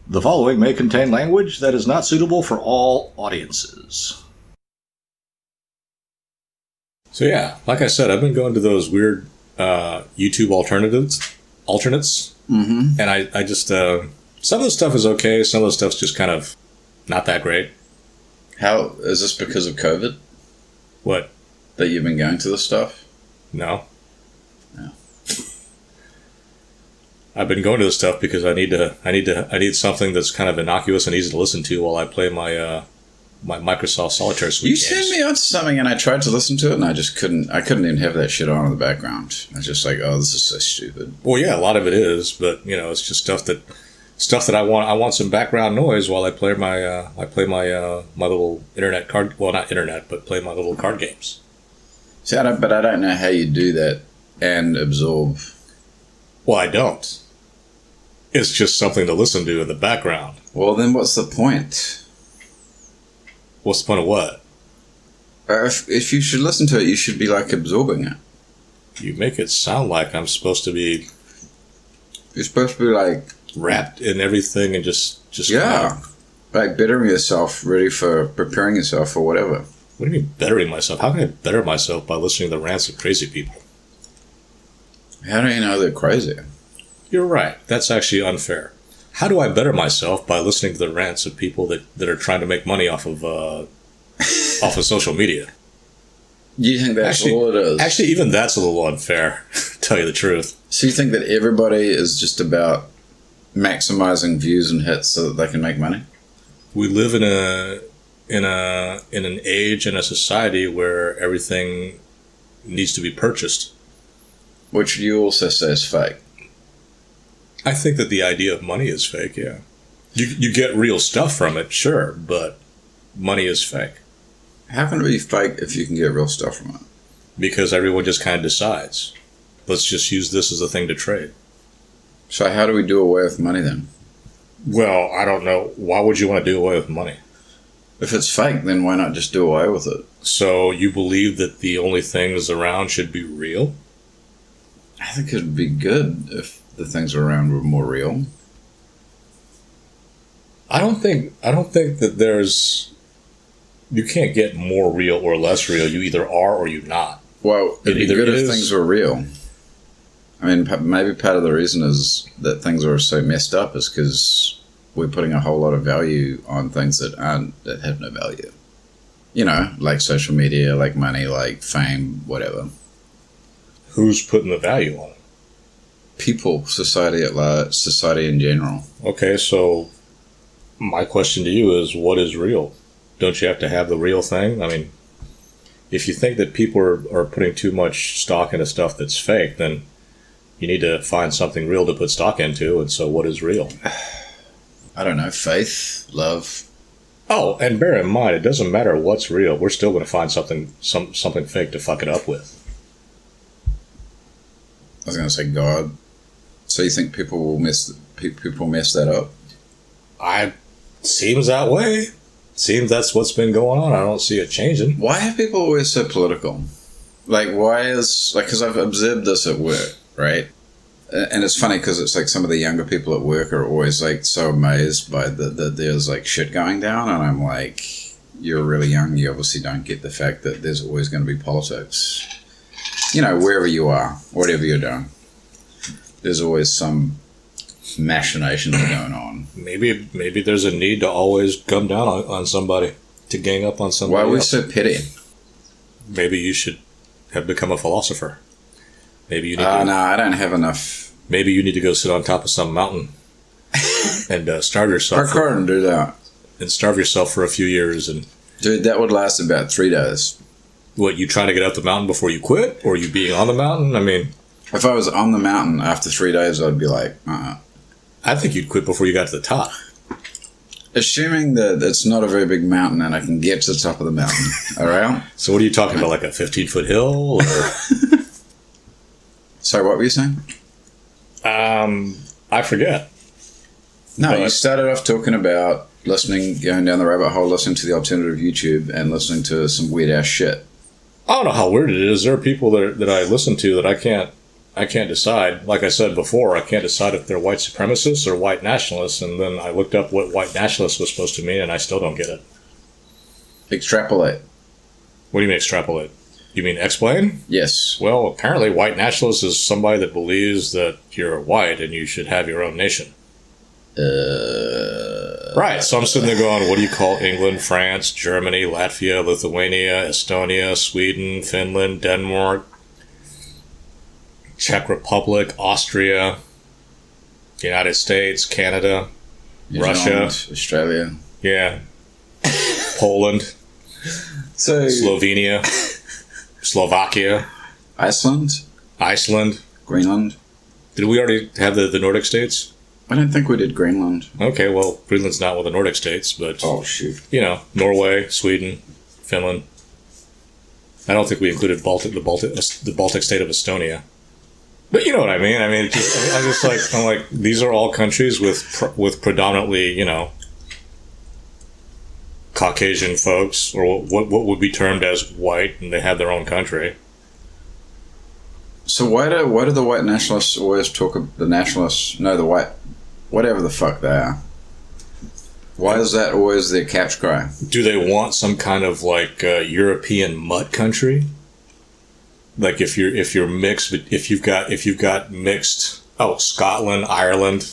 The following may contain language that is not suitable for all audiences. So yeah, like I said, I've been going to those weird YouTube alternates, and I just some of the stuff is okay, some of the stuff's just kind of not that great. How is this because of COVID? What? That you've been going to this stuff? No. No. I've been going to this stuff because I need something that's kind of innocuous and easy to listen to while I play my my Microsoft Solitaire Suite You games. turned me on to something, and I tried to listen to it, and I just couldn't. I couldn't even have that shit on in the background. I was just like, "Oh, this is so stupid." Well, yeah, a lot of it is, but you know, it's just stuff that I want. I want some background noise while I play my my little internet card. Well, not internet, but play my little card games. See, but I don't know how you do that and absorb. Well, I don't. It's just something to listen to in the background. Well, then what's the point? What's the point of what? If you should listen to it, you should be like absorbing it. You make it sound like I'm supposed to be. You're supposed to be like wrapped in everything and just yeah, kind of, like bettering yourself, preparing yourself for whatever. What do you mean bettering myself? How can I better myself by listening to the rants of crazy people? How do you know they're crazy? You're right. That's actually unfair. How do I better myself by listening to the rants of people that are trying to make money off of social media? You think that's all it is? Actually, even that's a little unfair, to tell you the truth. So you think that everybody is just about maximizing views and hits so that they can make money? We live in an age and a society where everything needs to be purchased. Which you also say is fake. I think that the idea of money is fake, yeah. You get real stuff from it, sure, but money is fake. How can it be fake if you can get real stuff from it? Because everyone just kind of decides, let's just use this as a thing to trade. So how do we do away with money then? Well, I don't know. Why would you want to do away with money? If it's fake, then why not just do away with it? So you believe that the only things around should be real? I think it would be good if the things around were more real. I don't think that there's. You can't get more real or less real. You either are or you're not. Well, it'd be good if things were real. I mean, maybe part of the reason is that things are so messed up is because we're putting a whole lot of value on things that have no value. You know, like social media, like money, like fame, whatever. Who's putting the value on it? People, society at large, society in general. Okay, so my question to you is, what is real? Don't you have to have the real thing? I mean, if you think that people are putting too much stock into stuff that's fake, then you need to find something real to put stock into. And so what is real? I don't know, faith, love. Oh, and bear in mind, it doesn't matter what's real. We're still going to find something fake to fuck it up with. I was going to say God. So you think people will mess that up? Seems that way. Seems that's what's been going on. I don't see it changing. Why are people always so political? Like, because I've observed this at work, right? And it's funny because it's like some of the younger people at work are always like so amazed by that there's like shit going down, and I'm like, you're really young. You obviously don't get the fact that there's always going to be politics. You know, wherever you are, whatever you're doing, there's always some machinations going on. Maybe there's a need to always come down on somebody, to gang up on somebody. Why are we else. so petty? Maybe you should have become a philosopher. Maybe you need no, I don't have enough. Maybe you need to go sit on top of some mountain and starve yourself. I couldn't do that. And starve yourself for a few years. And dude, that would last about 3 days. What, you trying to get up the mountain before you quit? Or you being on the mountain? I mean... If I was on the mountain after 3 days, I'd be like, I think you'd quit before you got to the top. Assuming that it's not a very big mountain and I can get to the top of the mountain, all right? So what are you talking about, like a 15-foot hill? Or... Sorry, what were you saying? I forget. No, you started off talking about going down the rabbit hole, listening to the alternative YouTube and listening to some weird-ass shit. I don't know how weird it is. There are people that I listen to that I I can't decide. Like I said before, I can't decide if they're white supremacists or white nationalists. And then I looked up what white nationalist was supposed to mean, and I still don't get it. Extrapolate. What do you mean extrapolate? You mean explain? Yes. Well, apparently white nationalist is somebody that believes that you're white and you should have your own nation. Right. So I'm sitting there going, what do you call England, France, Germany, Latvia, Lithuania, Estonia, Sweden, Finland, Denmark, Czech Republic, Austria, United States, Canada, New Russia, Zealand, Australia. Yeah, Poland, So Slovenia, Slovakia, Iceland, Greenland. Did we already have the Nordic states? I don't think we did Greenland. Okay, well, Greenland's not one of the Nordic states, but, Oh, shoot. you know, Norway, Sweden, Finland. I don't think we included the Baltic state of Estonia. But you know what I mean? I mean, I'm like, these are all countries with predominantly, you know, Caucasian folks, or what would be termed as white, and they have their own country. So why do the white nationalists always talk of the nationalists? No, the white, whatever the fuck they are. Why is that always their catch cry? Do they want some kind of like European mutt country? Like if you're mixed, if you've got mixed, Scotland, Ireland,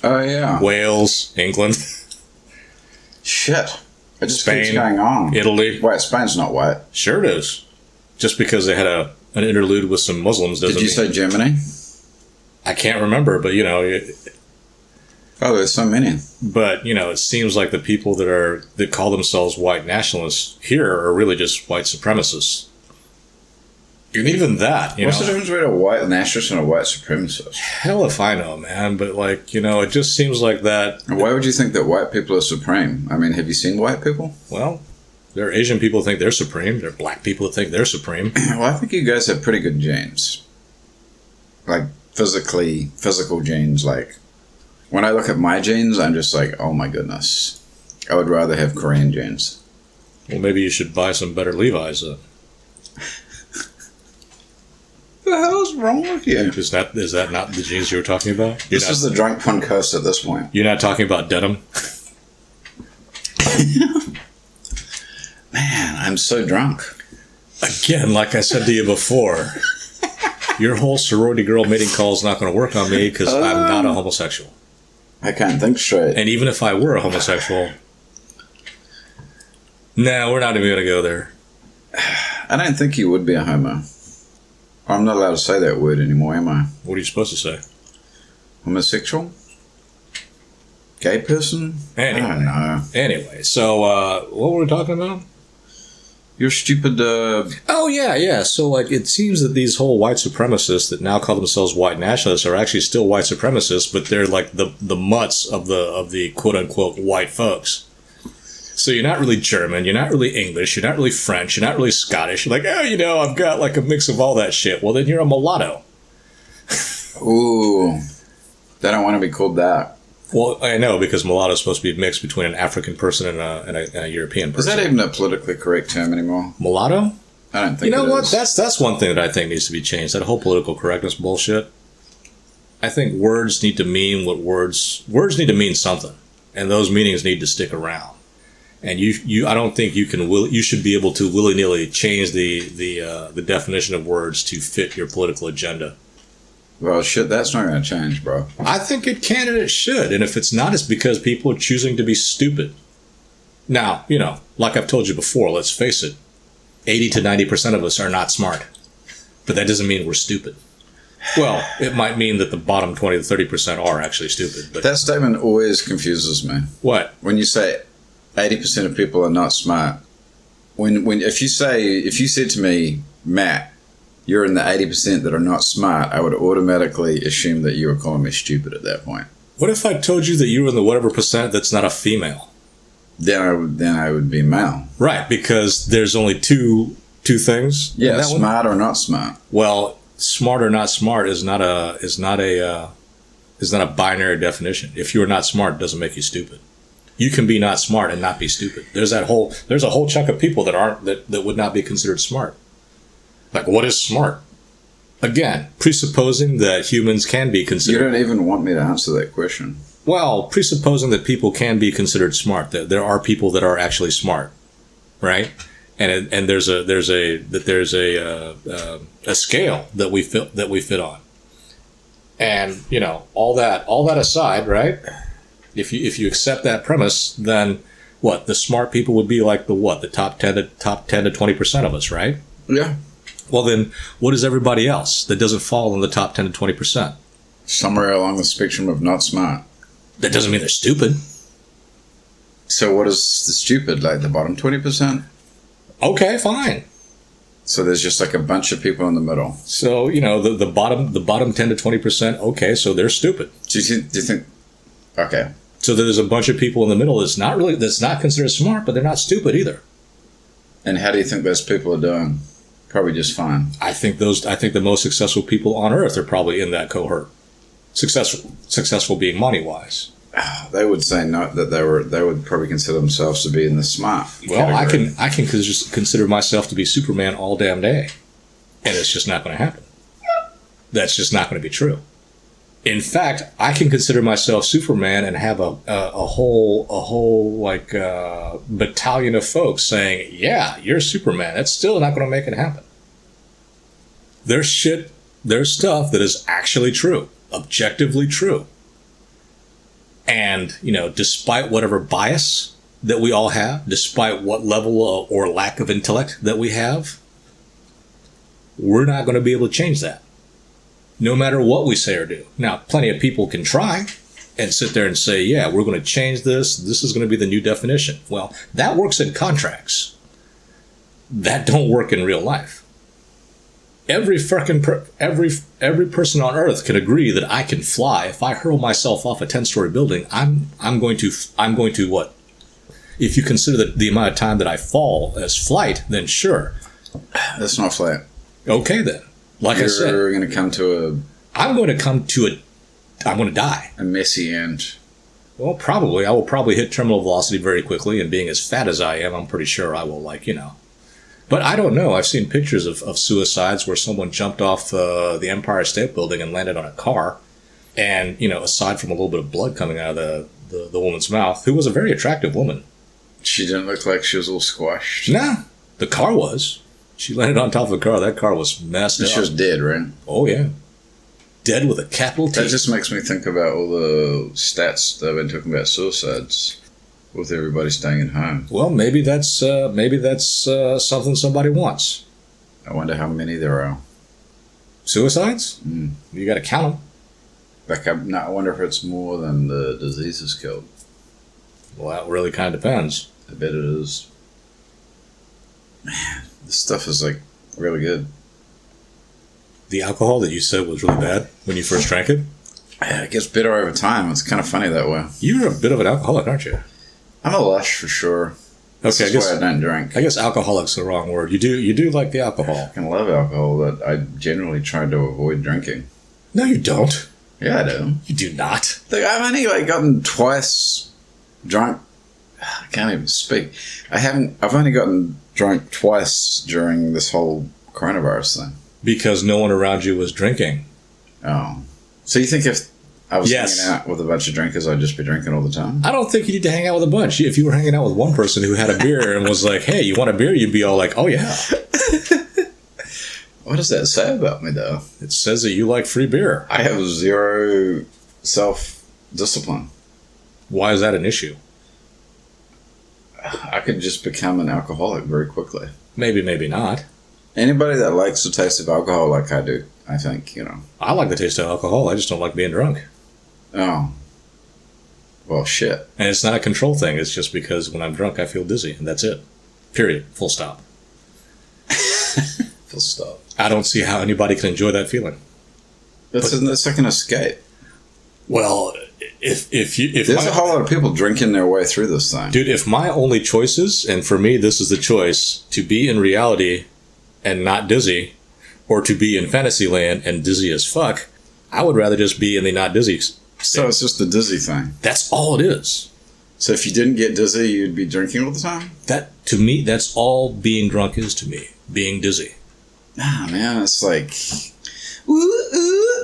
Oh yeah, Wales, England, shit. It just Spain, keeps going on. Italy. Wait, Spain's not white. Sure it is. Just because they had an interlude with some Muslims doesn't Did you mean... say Germany? I can't remember, but you know... Oh, there's so many. But, you know, it seems like the people that call themselves white nationalists here are really just white supremacists. And even that, you What's know... the difference between a white nationalist and a white supremacist? Hell if I know, man. But, like, you know, it just seems like that... And why would you think that white people are supreme? I mean, have you seen white people? Well, there are Asian people who think they're supreme. There are black people who think they're supreme. Well, I think you guys have pretty good genes. Like, physical genes. Like, when I look at my genes, I'm just like, oh my goodness. I would rather have Korean genes. Well, maybe you should buy some better Levi's, then. What the hell is wrong with you? Is that not the jeans you were talking about? This is the drunk podcast at this point. You're not talking about denim? Man, I'm so drunk. Again, like I said to you before, your whole sorority girl mating call is not going to work on me because I'm not a homosexual. I can't think straight. And even if I were a homosexual, no, we're not even going to go there. I don't think you would be a homo. I'm not allowed to say that word anymore, am I? What are you supposed to say? Homosexual? Gay person? Anyway. I don't know. Anyway, so what were we talking about? You're stupid. Oh, yeah. So, like, it seems that these whole white supremacists that now call themselves white nationalists are actually still white supremacists, but they're like the mutts of the quote-unquote white folks. So you're not really German, you're not really English, you're not really French, you're not really Scottish. You're like, oh, you know, I've got like a mix of all that shit. Well, then you're a mulatto. Ooh. They don't want to be called that. Well, I know, because mulatto is supposed to be mixed between an African person and a European person. Is that even a politically correct term anymore? Mulatto? I don't think You know it what? is. That's one thing that I think needs to be changed. That whole political correctness bullshit. I think words need to mean what words need to mean something, and those meanings need to stick around. And I don't think you should be able to willy-nilly change the definition of words to fit your political agenda. Well, shit, that's not going to change, bro. I think it can and it should. And if it's not, it's because people are choosing to be stupid. Now, you know, like I've told you before, let's face it, 80 to 90% of us are not smart. But that doesn't mean we're stupid. Well, it might mean that the bottom 20 to 30% are actually stupid. But That statement always confuses me. what? When you say 80% of people are not smart, if you said to me, Matt, you're in the 80% that are not smart, I would automatically assume that you were calling me stupid at that point. What if I told you that you were in the whatever percent that's not a female? Then I would be male. Right, because there's only two things. in Yeah, that one. smart or not smart. Well, smart or not smart is not a binary definition. If you are not smart, it doesn't make you stupid. You can be not smart and not be stupid. There's a whole chunk of people that would not be considered smart. Like, what is smart? Again, presupposing that humans can be You considered... don't even want me to answer that question. Well, presupposing that people can be considered smart, that there are people that are actually smart, right? And there's a scale that we fit on. And, you know, all that aside, right? If you accept that premise, then what? The smart people would be like the top 10 to 20% of us, right? Yeah. Well, then what is everybody else that doesn't fall in the top 10 to 20%? Somewhere along the spectrum of not smart. That doesn't mean they're stupid. So what is the stupid? Like the bottom 20%? Okay, fine. So there's just like a bunch of people in the middle. So, you know, the bottom 10 to 20%, okay, so they're stupid. Do you think okay. So there's a bunch of people in the middle that's not considered smart, but they're not stupid either. And how do you think those people are doing? Probably just fine. I think the most successful people on earth are probably in that cohort. Successful being money-wise. They would say no, that they would probably consider themselves to be in the smart Well, category. I can just consider myself to be Superman all damn day, and it's just not going to happen. That's just not going to be true. In fact, I can consider myself Superman and have a whole like battalion of folks saying, "Yeah, you're Superman." That's still not going to make it happen. There's stuff that is actually true, objectively true. And, you know, despite whatever bias that we all have, despite what level or lack of intellect that we have, we're not going to be able to change that. No matter what we say or do. Now, plenty of people can try and sit there and say, yeah, we're going to change this. This is going to be the new definition. Well, that works in contracts. That don't work in real life. Every person on earth can agree that I can fly. If I hurl myself off a 10-story building, I'm going to what? If you consider the amount of time that I fall as flight, then sure. That's not flat. Okay then. Like I said, You're going to come to I'm going to die. a messy end. Well, probably. I will probably hit terminal velocity very quickly, and being as fat as I am, I'm pretty sure I will, like, you know. But I don't know. I've seen pictures of suicides where someone jumped off the Empire State Building and landed on a car. And, you know, aside from a little bit of blood coming out of the woman's mouth, who was a very attractive woman. She didn't look like she was all squashed. Nah, the car was. She landed on top of the car. That car was messed up. She was dead, right? Oh, yeah. Dead with a capital T. That just makes me think about all the stats that have been talking about suicides. With everybody staying at home. Well, maybe that's something somebody wants. I wonder how many there are. Suicides? Mm. You got to count them. Like, I wonder if it's more than the diseases killed. Well, that really kind of depends. I bet it is. Man, this stuff is like really good. The alcohol that you said was really bad when you first drank it? Yeah, it gets better over time. It's kind of funny that way. You're a bit of an alcoholic, aren't you? I'm a lush for sure. That's why I don't drink. I guess alcoholic's the wrong word. You do like the alcohol. I can love alcohol, but I generally try to avoid drinking. No, you don't. Yeah, I do. You do not. Like, I've only gotten twice drunk. I can't even speak. I've only gotten drunk twice during this whole coronavirus thing. Because no one around you was drinking. Oh. So you think if I was Yes. hanging out with a bunch of drinkers, I'd just be drinking all the time? I don't think you need to hang out with a bunch. If you were hanging out with one person who had a beer and was like, hey, you want a beer? You'd be all like, oh, yeah. What does that say about me, though? It says that you like free beer. I have zero self-discipline. Why is that an issue? I could just become an alcoholic very quickly. Maybe, maybe not. Anybody that likes the taste of alcohol like I do, I think, I like the taste of alcohol. I just don't like being drunk. Oh. Well, shit. And it's not a control thing. It's just because when I'm drunk, I feel dizzy. And that's it. Period. Full stop. Full stop. I don't see how anybody can enjoy that feeling. It's like an escape. Well, if There's a whole lot of people drinking their way through this thing. Dude, if my only choices, and for me this is the choice, to be in reality and not dizzy, or to be in fantasy land and dizzy as fuck, I would rather just be in the not dizzy state. So it's just the dizzy thing. That's all it is. So if you didn't get dizzy, you'd be drinking all the time? That, to me, that's all being drunk is to me. Being dizzy. Ah, man, it's like...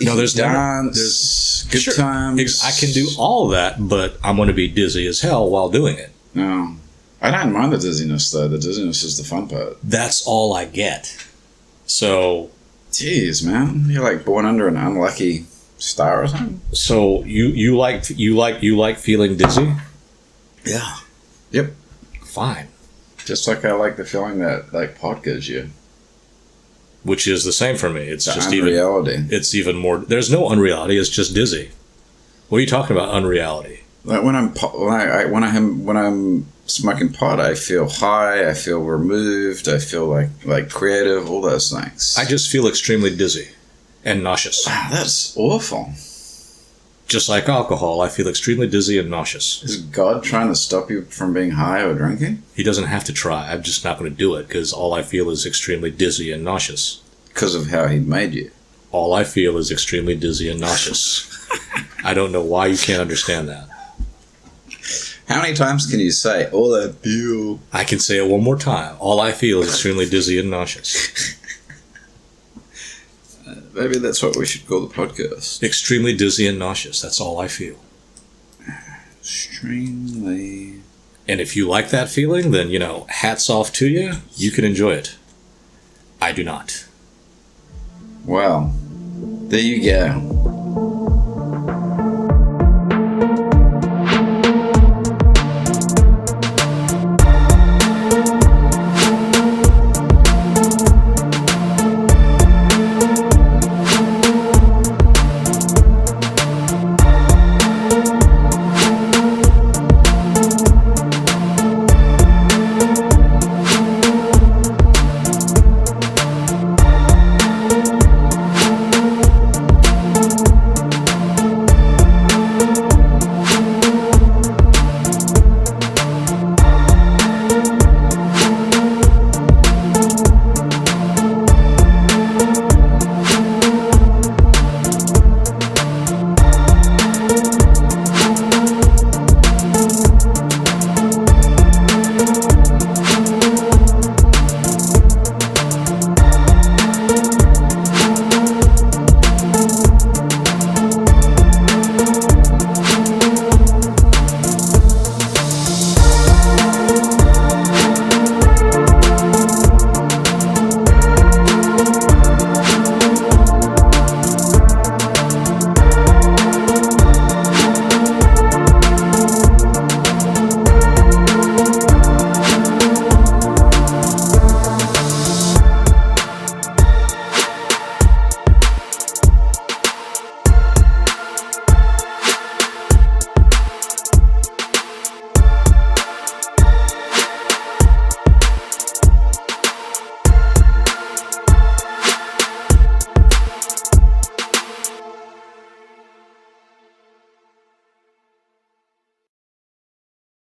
No, there's never- dance, good Sure, times. I can do all that, but I'm going to be dizzy as hell while doing it. No, I don't mind the dizziness though. The dizziness is the fun part. That's all I get. So, Jeez, man, you're like born under an unlucky star or something. so you like feeling dizzy? Yeah. Yep. Fine. Just like I like the feeling that like pot gives you. Which is the same for me. It's The just unreality. It's even more. There's no unreality. It's just dizzy. What are you talking about? Unreality? Like when I'm smoking pot, I feel high. I feel removed. I feel like creative. All those things. I just feel extremely dizzy and nauseous. Wow, that's awful. Just like alcohol, I feel extremely dizzy and nauseous. Is God trying to stop you from being high or drinking? He doesn't have to try. I'm just not going to do it because all I feel is extremely dizzy and nauseous. Because of how He made you. All I feel is extremely dizzy and nauseous. I don't know why you can't understand that. How many times can you say all I feel? I can say it one more time. All I feel is extremely dizzy and nauseous. Maybe that's what we should call the podcast. Extremely dizzy and nauseous. That's all I feel. Extremely. And if you like that feeling, then, hats off to you. You can enjoy it. I do not. Well, there you go.